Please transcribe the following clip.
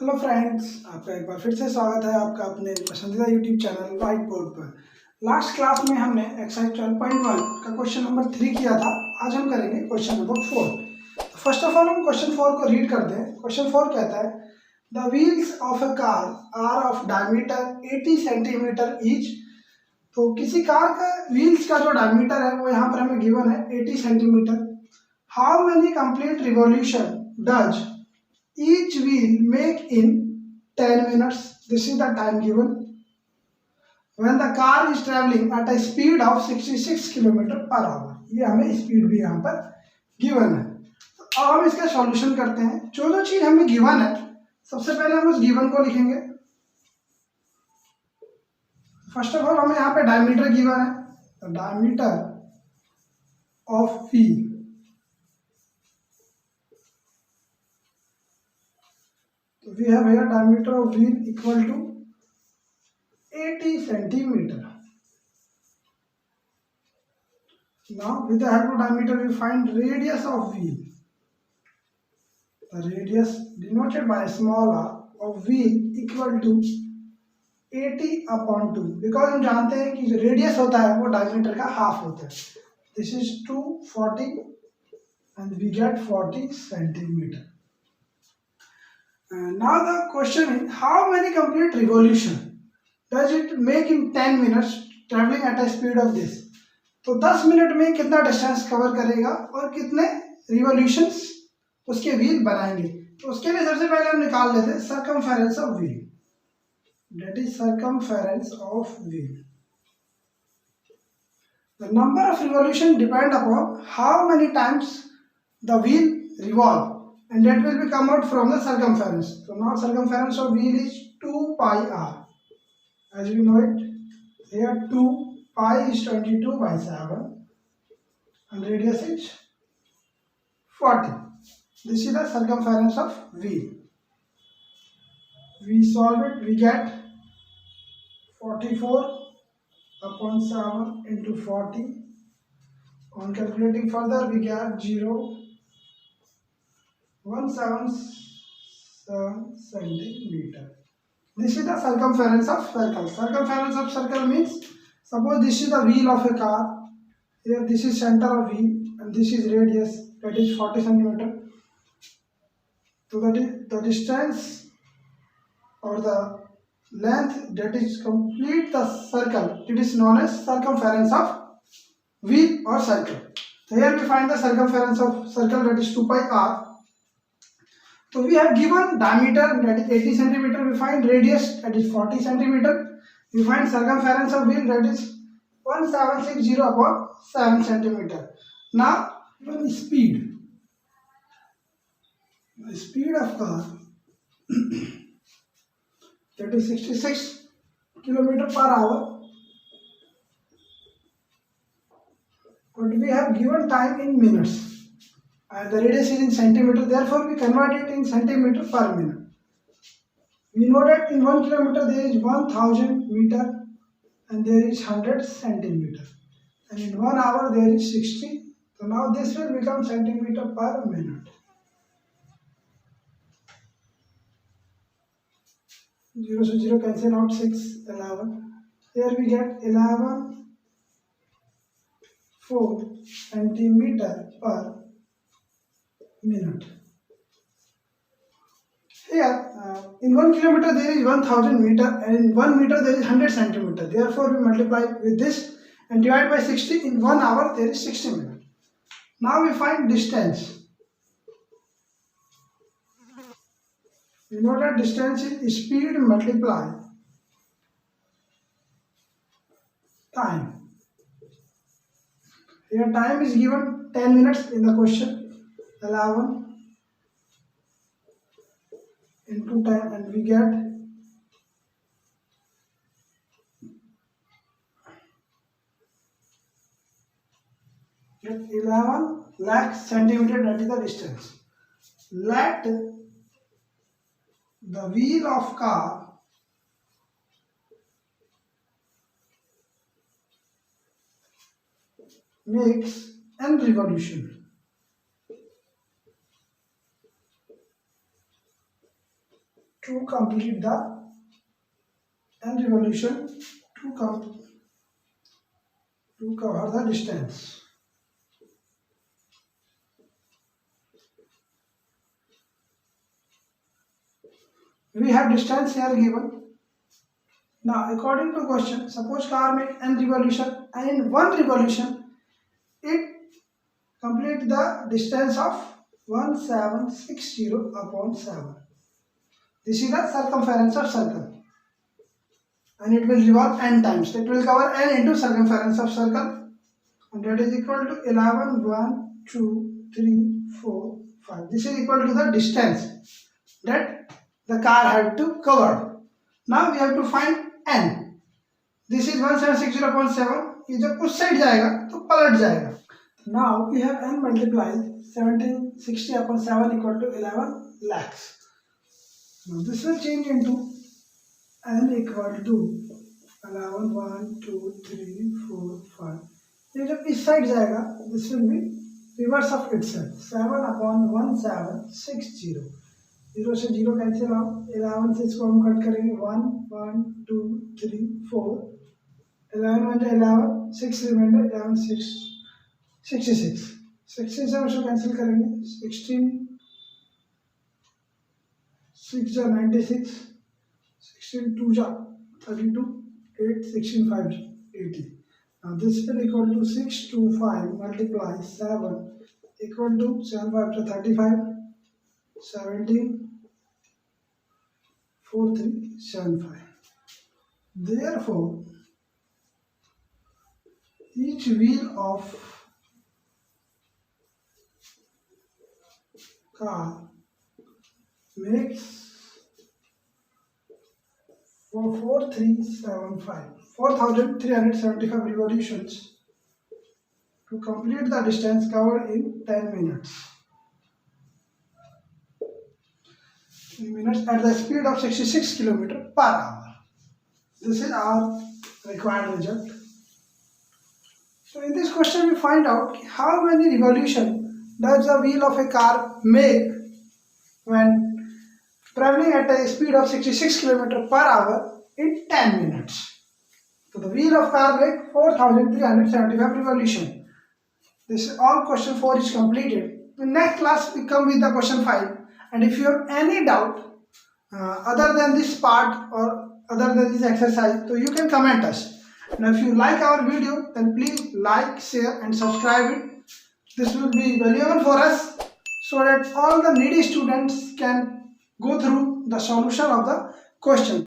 Hello friends, आपका एक बार फिर से स्वागत है आपका अपने पसंदीदा यूट्यूब चैनल व्हाइट बोर्ड पर। लास्ट क्लास में हमने एक्सरसाइज 12.1 का क्वेश्चन नंबर 3 किया था। आज हम करेंगे question number 4। First of all हम क्वेश्चन 4 को रीड करते हैं। क्वेश्चन 4 कहता है the wheels of a car are of diameter 80 centimetre each. तो किसी कार का व्हील्स का जो डायमीटर है वो यहाँ पर हमें गिवन है 80 centimetre. How many complete revolution does each wheel make in 10 minutes. This is the time given when the car is traveling at a speed of 66 km per hour. ये हमें स्पीड भी यहाँ पर गिवन है। तो अब हम इसका सॉल्यूशन करते हैं। जो जो चीज हमें गिवन है सबसे पहले हम उस गिवन को लिखेंगे। फर्स्ट ऑफ ऑल हमें यहाँ पे डायमीटर गिवन है, diameter of wheel. We have here diameter of wheel equal to 80 centimeter. Now with the help of diameter we find radius of wheel. The radius denoted by small r of wheel equal to 80 upon 2. Because हम जानते हैं कि जो radius होता है वो diameter का half होता है। This is 240 and we get 40 centimeter. Now the question is how many complete revolution does it make in 10 minutes traveling at a speed of this. तो 10 मिनट में कितना डिस्टेंस कवर करेगा और कितने रिवॉल्यूशंस उसके व्हील बनाएंगे। तो उसके लिए सबसे पहले हम निकाल लेते हैं circumference of wheel, that is circumference of wheel. The number of revolution depend upon how many times the wheel revolve and that will be come out from the circumference. So now circumference of wheel is 2 pi r. As we know it, here 2 pi is 22 by 7 and radius is 40. This is the circumference of wheel. We solve it, we get 44 upon 7 into 40. On calculating further, we get 0.177 centimeter. This is the circumference of circle. Circumference of circle means suppose this is the wheel of a car. Here this is center of wheel and this is radius, that is 40 centimeter. So that is the distance or the length that is complete the circle. It is known as circumference of wheel or circle. So here we find the circumference of circle, that is 2 pi r. So we have given diameter, that is 80 centimeter. We find radius, that is 40 centimeter. We find circumference of wheel, that is 1760 upon 7 centimeter. Now given speed, the speed of car that is 66 km per hour, but we have given time in minutes. And the radius is in centimeter, therefore we convert it in centimeter per minute. We know that in 1 kilometer there is 1000 meter and there is 100 centimeter, and in 1 hour there is 60. So now this will become centimeter per minute. 0 to 0 cancel out, 6, 11. Here we get 11.4 centimeter per minute. Here in 1 kilometer there is 1000 meter and in 1 meter there is 100 centimeter. Therefore we multiply with this and divide by 60. In 1 hour there is 60 minutes. Now we find distance. We know that distance is speed multiply time. Here time is given 10 minutes in the question. 11 into 10 and we get 11 lakh centimeter, that is the distance. Let the wheel of car makes n revolution. to complete the n revolution to cover the distance. We have distance here given. Now, according to question, suppose car make n revolution and in one revolution it complete the distance of 1760 upon 7. This is the circumference of circle and it will revolve n times. It will cover n into circumference of circle and that is equal to 11, 1, 2, 3, 4, 5. This is equal to the distance that the car had to cover. Now we have to find n. This is 1760 upon 7. ये जब उस side जाएगा तो पलट जाएगा. Now we have n multiplied 1760 upon 7 equal to 11 lakhs. Now this will change into n equal to 11, 1, 2, 3, 4, 5. ये जब इस साइड जाएगा this will be reverse of itself. 7 upon 1760. 0 से 0 कैंसिल आउट. 11 से इसको हम कट करेंगे. 1, 1, 2, 3, 4. 11 1 11. 6 रिमाइंडर. 11 6 66. 60 से उसको कैंसिल करेंगे. 16 6 जा 96. 16 2 जा 32. 8 16 5 80. Now this will equal to 625 multiply 7 equal to 7 5 to 35. 17 4375. Therefore, each wheel of car makes 4,375 revolutions to complete the distance covered in 10 minutes. At the speed of 66 km per hour. This is our required result. So in this question we find out how many revolution does the wheel of a car make when traveling at a speed of 66 km per hour in 10 minutes. So the wheel of car make 4,375 revolution. This is all question 4 is completed. In next class we come with the question 5. And if you have any doubt other than this part or other than this exercise, so you can comment us. And if you like our video, then please like, share and subscribe it. This will be valuable for us so that all the needy students can go through the solution of the question.